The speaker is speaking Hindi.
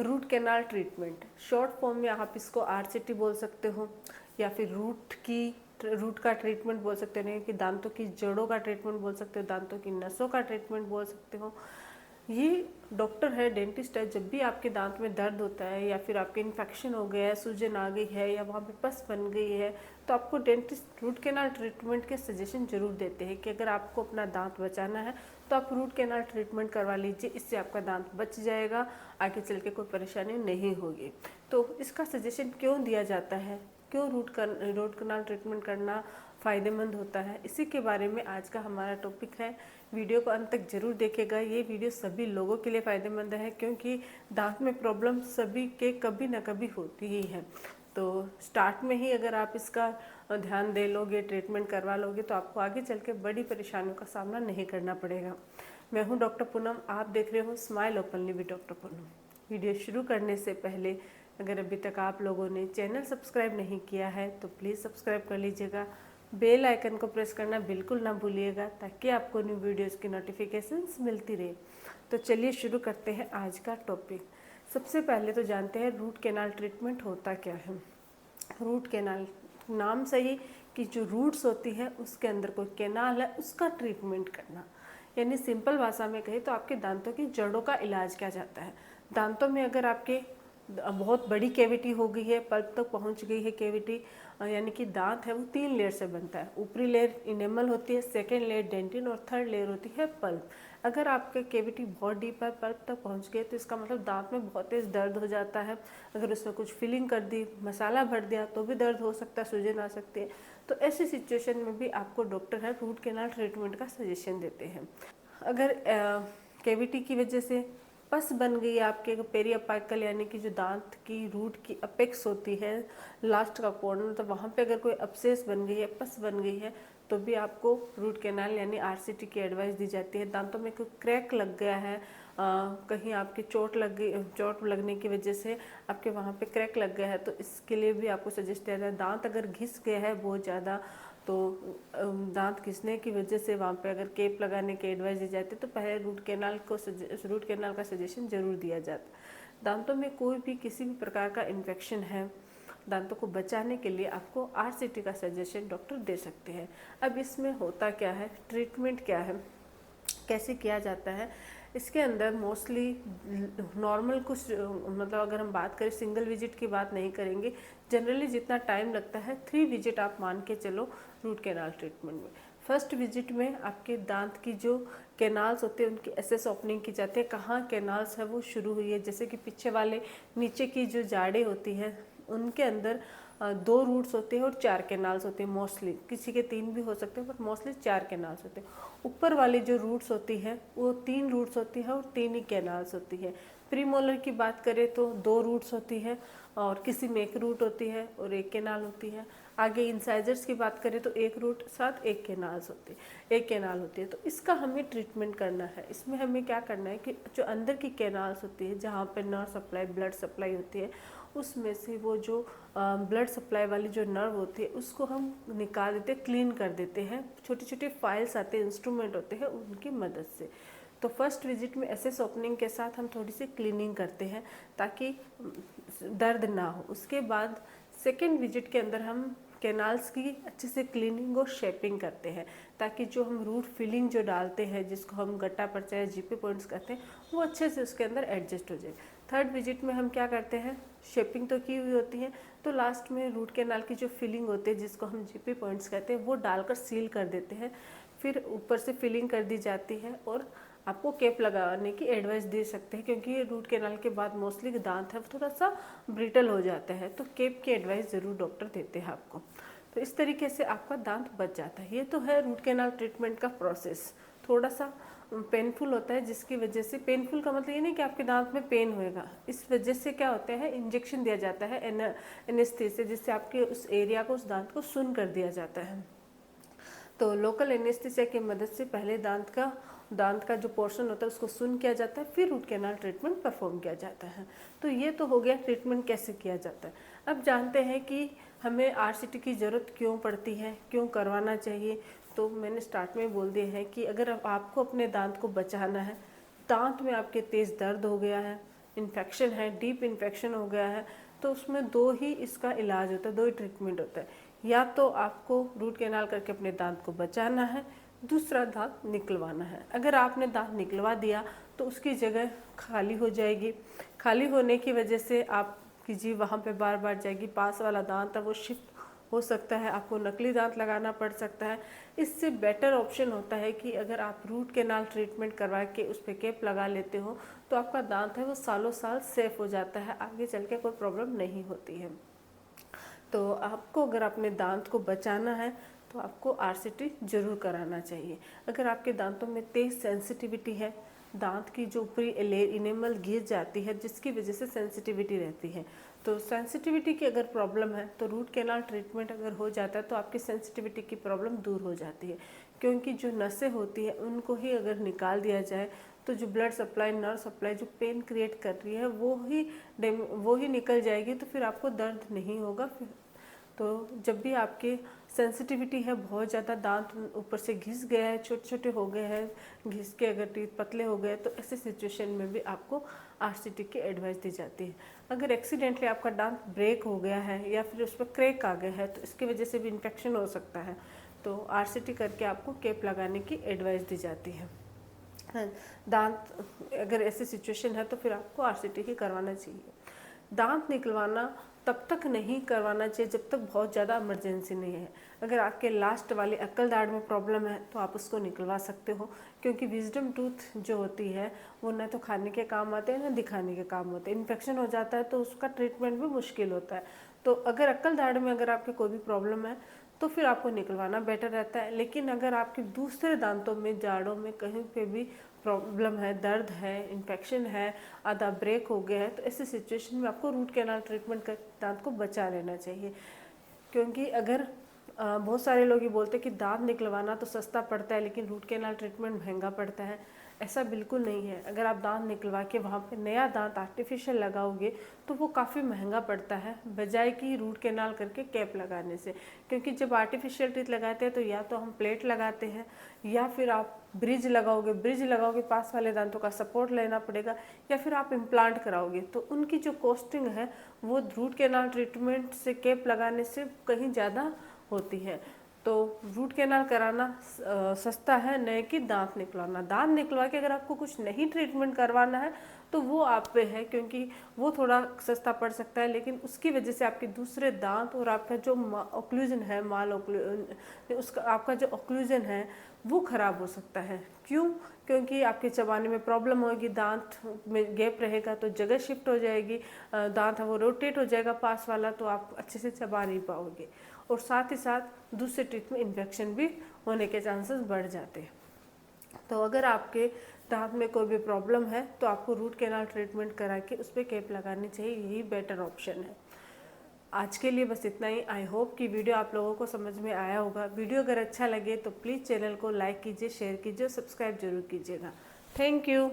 Root canal treatment, short form में आप इसको आरसीटी बोल सकते हो, या फिर रूट का ट्रीटमेंट बोल सकते हो, कि दांतों की जड़ों का ट्रीटमेंट बोल सकते हो, दांतों की नसों का ट्रीटमेंट बोल सकते हो। ये डॉक्टर है, डेंटिस्ट है, जब भी आपके दांत में दर्द होता है या फिर आपके इन्फेक्शन हो गया है, सूजन आ गई है या वहाँ पे पस बन गई है, तो आपको डेंटिस्ट रूट कैनाल ट्रीटमेंट के सजेशन जरूर देते हैं कि अगर आपको अपना दांत बचाना है तो आप रूट कैनाल ट्रीटमेंट करवा लीजिए, इससे आपका दांत बच जाएगा, आगे चल के कोई परेशानी नहीं होगी। तो इसका सजेशन क्यों दिया जाता है, क्यों रूट कैनाल ट्रीटमेंट करना फ़ायदेमंद होता है, इसी के बारे में आज का हमारा टॉपिक है। वीडियो को अंत तक जरूर देखेगा, ये वीडियो सभी लोगों के लिए फ़ायदेमंद है, क्योंकि दांत में प्रॉब्लम सभी के कभी ना कभी होती ही है। तो स्टार्ट में ही अगर आप इसका ध्यान दे लोगे, ट्रीटमेंट करवा लोगे, तो आपको आगे चल के बड़ी परेशानियों का सामना नहीं करना पड़ेगा। मैं हूँ डॉक्टर पूनम, आप देख रहे हो smile openly with doctor Poonam. Video शुरू करने से पहले अगर अभी तक आप लोगों ने चैनल सब्सक्राइब नहीं किया है तो प्लीज़ सब्सक्राइब कर लीजिएगा, बेल आइकन को प्रेस करना बिल्कुल ना भूलिएगा, ताकि आपको न्यू वीडियोस की नोटिफिकेशंस मिलती रहे। तो चलिए शुरू करते हैं आज का टॉपिक। सबसे पहले तो जानते हैं रूट कैनाल ट्रीटमेंट होता क्या है। रूट कैनाल, नाम सही कि जो रूट्स होती है उसके अंदर कोई कैनाल है, उसका ट्रीटमेंट करना, यानी सिंपल भाषा में कहें तो आपके दांतों की जड़ों का इलाज किया जाता है। दांतों में अगर आपके बहुत बड़ी कैविटी हो गई है, पल्प तक पहुंच गई है कैविटी, यानी कि दांत है वो 3 लेयर से बनता है। ऊपरी लेयर इनेमल होती है, सेकेंड लेयर डेंटिन और थर्ड लेयर होती है पल्प। अगर आपका कैविटी बहुत डीप है, पल्प तक पहुंच गए, तो इसका मतलब दांत में बहुत तेज दर्द हो जाता है। अगर उसमें कुछ फिलिंग कर दी, मसाला भर दिया, तो भी दर्द हो सकता है, सूजन आ सकती है। तो ऐसी सिचुएशन में भी आपको डॉक्टर है रूट कैनाल ट्रीटमेंट का सजेशन देते हैं। अगर कैविटी की वजह से पस बन गई आपके पेरी अपाइकल, यानी कि जो दांत की रूट की अपेक्स होती है, लास्ट का कॉर्नर, तो वहाँ पे अगर कोई अपसेस बन गई है, पस बन गई है, तो भी आपको रूट कैनाल यानी आरसीटी की एडवाइस दी जाती है। दांतों में कोई क्रैक लग गया है, कहीं आपकी चोट लग गई, चोट लगने की वजह से आपके वहाँ पे क्रैक लग गया है, तो इसके लिए भी आपको सजेस्ट किया जाता है। दांत अगर घिस गया है बहुत ज़्यादा, तो दांत घिसने की वजह से वहाँ पे अगर केप लगाने की एडवाइस दी जाती है, तो पहले रूट कैनाल का सजेशन जरूर दिया जाता है। दांतों में कोई भी किसी भी प्रकार का इन्फेक्शन है, दांतों को बचाने के लिए आपको आरसीटी का सजेशन डॉक्टर दे सकते हैं। अब इसमें होता क्या है, ट्रीटमेंट क्या है, कैसे किया जाता है। इसके अंदर मोस्टली नॉर्मल कुछ, मतलब अगर हम बात करें, सिंगल विजिट की बात नहीं करेंगे, जनरली जितना टाइम लगता है 3 विजिट आप मान के चलो रूट कैनाल ट्रीटमेंट में। फर्स्ट विजिट में आपके दांत की जो कैनाल्स होते हैं उनकी एसेस ओपनिंग की जाती है, कहाँ कैनाल्स है वो शुरू हुई है। जैसे कि पीछे वाले नीचे की जो जाड़ें होती है उनके अंदर 2 रूट्स होते हैं और 4 कैनाल्स होते हैं मोस्टली, किसी के 3 भी हो सकते हैं, बट मोस्टली 4 कैनाल्स होते हैं। ऊपर वाली जो रूट्स होती है वो 3 रूट्स होती है और 3 ही कैनाल्स होती है। प्रीमोलर की बात करें तो 2 रूट्स होती है, और किसी में 1 रूट होती है और 1 कैनाल होती है। आगे इंसाइजर्स की बात करें तो 1 रूट साथ 1 कैनाल होती है। तो इसका हमें ट्रीटमेंट करना है। इसमें हमें क्या करना है कि जो अंदर की कैनाल्स होती है, जहाँ पे नर्व सप्लाई, ब्लड सप्लाई होती है, उसमें से वो जो ब्लड सप्लाई वाली जो नर्व होती है उसको हम निकाल देते, क्लीन कर देते हैं। छोटे छोटे फाइल्स आते हैं, इंस्ट्रूमेंट होते हैं, उनकी मदद से। तो फर्स्ट विजिट में एसेस ओपनिंग के साथ हम थोड़ी सी क्लीनिंग करते हैं ताकि दर्द ना हो। उसके बाद सेकेंड विजिट के अंदर हम कैनाल्स की अच्छे से क्लीनिंग और शेपिंग करते हैं, ताकि जो हम रूट फिलिंग जो डालते हैं, जिसको हम गट्टा पर्चा या जीपी पॉइंट्स कहते हैं, वो अच्छे से उसके अंदर एडजस्ट हो जाए। थर्ड विजिट में हम क्या करते हैं, शेपिंग तो की हुई होती है, तो लास्ट में रूट कैनाल की जो फिलिंग होती है, जिसको हम जीपी पॉइंट्स कहते हैं, वो डालकर सील कर देते हैं। फिर ऊपर से फिलिंग कर दी जाती है और आपको केप लगाने की एडवाइस दे सकते हैं, क्योंकि रूट कैनाल के बाद मोस्टली दांत है थोड़ा सा ब्रिटल हो जाता है, तो केप की एडवाइस ज़रूर डॉक्टर देते हैं आपको। तो इस तरीके से आपका दांत बच जाता है। ये तो है रूट कैनाल ट्रीटमेंट का प्रोसेस। थोड़ा सा पेनफुल होता है, जिसकी वजह से, पेनफुल का मतलब ये नहीं कि आपके दांत में पेन होएगा, इस वजह से क्या होता है, इंजेक्शन दिया जाता है एनेस्थीसिया, जिससे आपके उस एरिया को, उस दांत को सुन्न कर दिया जाता है। तो लोकल एनेस्थीसिया की मदद से पहले दांत का जो पोर्शन होता है उसको सुन्न किया जाता है, फिर रूट कैनाल ट्रीटमेंट परफॉर्म किया जाता है। तो ये तो हो गया ट्रीटमेंट कैसे किया जाता है। अब जानते हैं कि हमें आरसीटी की ज़रूरत क्यों पड़ती है, क्यों करवाना चाहिए। तो मैंने स्टार्ट में बोल दिया है कि अगर आपको अपने दांत को बचाना है, दांत में आपके तेज़ दर्द हो गया है, इन्फेक्शन है, डीप इन्फेक्शन हो गया है, तो उसमें दो ही इसका इलाज होता है, दो ही ट्रीटमेंट होता है। या तो आपको रूट कैनाल करके अपने दांत को बचाना है, दूसरा दांत निकलवाना है। अगर आपने दांत निकलवा दिया तो उसकी जगह खाली हो जाएगी। खाली होने की वजह से आपकी जीभ वहाँ पे बार बार जाएगी, पास वाला दांत है वो शिफ्ट हो सकता है, आपको नकली दांत लगाना पड़ सकता है। इससे बेटर ऑप्शन होता है कि अगर आप रूट कैनाल ट्रीटमेंट करवा के उस पर कैप लगा लेते हो तो आपका दांत है वो सालों साल सेफ हो जाता है, आगे चल के कोई प्रॉब्लम नहीं होती है। तो आपको अगर अपने दांत को बचाना है तो आपको आरसीटी जरूर कराना चाहिए। अगर आपके दांतों में तेज सेंसिटिविटी है, दांत की जो ऊपरी लेयर इनेमल गिर जाती है जिसकी वजह से सेंसिटिविटी रहती है, तो सेंसिटिविटी की अगर प्रॉब्लम है तो रूट कैनाल ट्रीटमेंट अगर हो जाता है तो आपकी सेंसिटिविटी की प्रॉब्लम दूर हो जाती है। क्योंकि जो नसें होती है उनको ही अगर निकाल दिया जाए तो जो ब्लड सप्लाई, नर्व सप्लाई जो पेन क्रिएट कर रही है वो ही निकल जाएगी, तो फिर आपको दर्द नहीं होगा। तो जब भी आपके सेंसिटिविटी है बहुत ज़्यादा, दांत ऊपर से घिस गया है, छोटे छोटे हो गए हैं, घिस के अगर टीथ पतले हो गए, तो ऐसे सिचुएशन में भी आपको आरसीटी की एडवाइस दी जाती है। अगर एक्सीडेंटली आपका दांत ब्रेक हो गया है या फिर उस पर क्रैक आ गया है तो इसकी वजह से भी इन्फेक्शन हो सकता है, तो आरसीटी करके आपको कैप लगाने की एडवाइस दी जाती है। दांत अगर ऐसी सिचुएशन है तो फिर आपको आरसीटी ही करवाना चाहिए। दांत निकलवाना तब तक नहीं करवाना चाहिए जब तक बहुत ज़्यादा इमरजेंसी नहीं है। अगर आपके लास्ट वाले अक्ल दाढ़ में प्रॉब्लम है तो आप उसको निकलवा सकते हो, क्योंकि विजडम टूथ जो होती है वो न तो खाने के काम आते हैं न दिखाने के काम होते हैं। इन्फेक्शन हो जाता है तो उसका ट्रीटमेंट भी मुश्किल होता है। तो अगर अक्ल दाढ़ में अगर आपके कोई भी प्रॉब्लम है तो फिर आपको निकलवाना बेटर रहता है। लेकिन अगर आपके दूसरे दांतों में, जाड़ों में कहीं पे भी प्रॉब्लम है, दर्द है, इन्फेक्शन है, आधा ब्रेक हो गया है, तो ऐसी सिचुएशन में आपको रूट कैनाल ट्रीटमेंट कर दांत को बचा लेना चाहिए। क्योंकि अगर बहुत सारे लोग ये बोलते हैं कि दांत निकलवाना तो सस्ता पड़ता है लेकिन रूट कैनाल ट्रीटमेंट महंगा पड़ता है, ऐसा बिल्कुल नहीं है। अगर आप दांत निकलवा के वहाँ पे नया दांत आर्टिफिशियल लगाओगे तो वो काफ़ी महंगा पड़ता है बजाय कि रूट कैनाल करके कैप लगाने से। क्योंकि जब आर्टिफिशियल टीथ लगाते हैं तो या तो हम प्लेट लगाते हैं या फिर आप ब्रिज लगाओगे, पास वाले दांतों का सपोर्ट लेना पड़ेगा, या फिर आप इम्प्लांट कराओगे, तो उनकी जो कॉस्टिंग है वो रूट कैनाल ट्रीटमेंट से कैप लगाने से कहीं ज़्यादा होती है। तो रूट कैनाल कराना सस्ता है, न कि दांत निकलवाना। दांत निकलवा के अगर आपको कुछ नहीं ट्रीटमेंट करवाना है तो वो आप पे है, क्योंकि वो थोड़ा सस्ता पड़ सकता है, लेकिन उसकी वजह से आपके दूसरे दांत और आपका जो ऑक्लूजन है, उसका आपका जो ऑक्लूजन है वो खराब हो सकता है। क्यों? क्योंकि आपके चबाने में प्रॉब्लम होगी, दांत में गैप रहेगा तो जगह शिफ्ट हो जाएगी, दांत है वो रोटेट हो जाएगा पास वाला, तो आप अच्छे से चबा नहीं पाओगे। और साथ ही साथ दूसरे टीथ में इन्फेक्शन भी होने के चांसेस बढ़ जाते हैं। तो अगर आपके दांत में कोई भी प्रॉब्लम है तो आपको रूट कैनाल ट्रीटमेंट करा के उस पर कैप लगानी चाहिए, यही बेटर ऑप्शन है। आज के लिए बस इतना ही। आई होप कि वीडियो आप लोगों को समझ में आया होगा। वीडियो अगर अच्छा लगे तो प्लीज़ चैनल को लाइक कीजिए, शेयर कीजिए, सब्सक्राइब जरूर कीजिएगा। Thank you.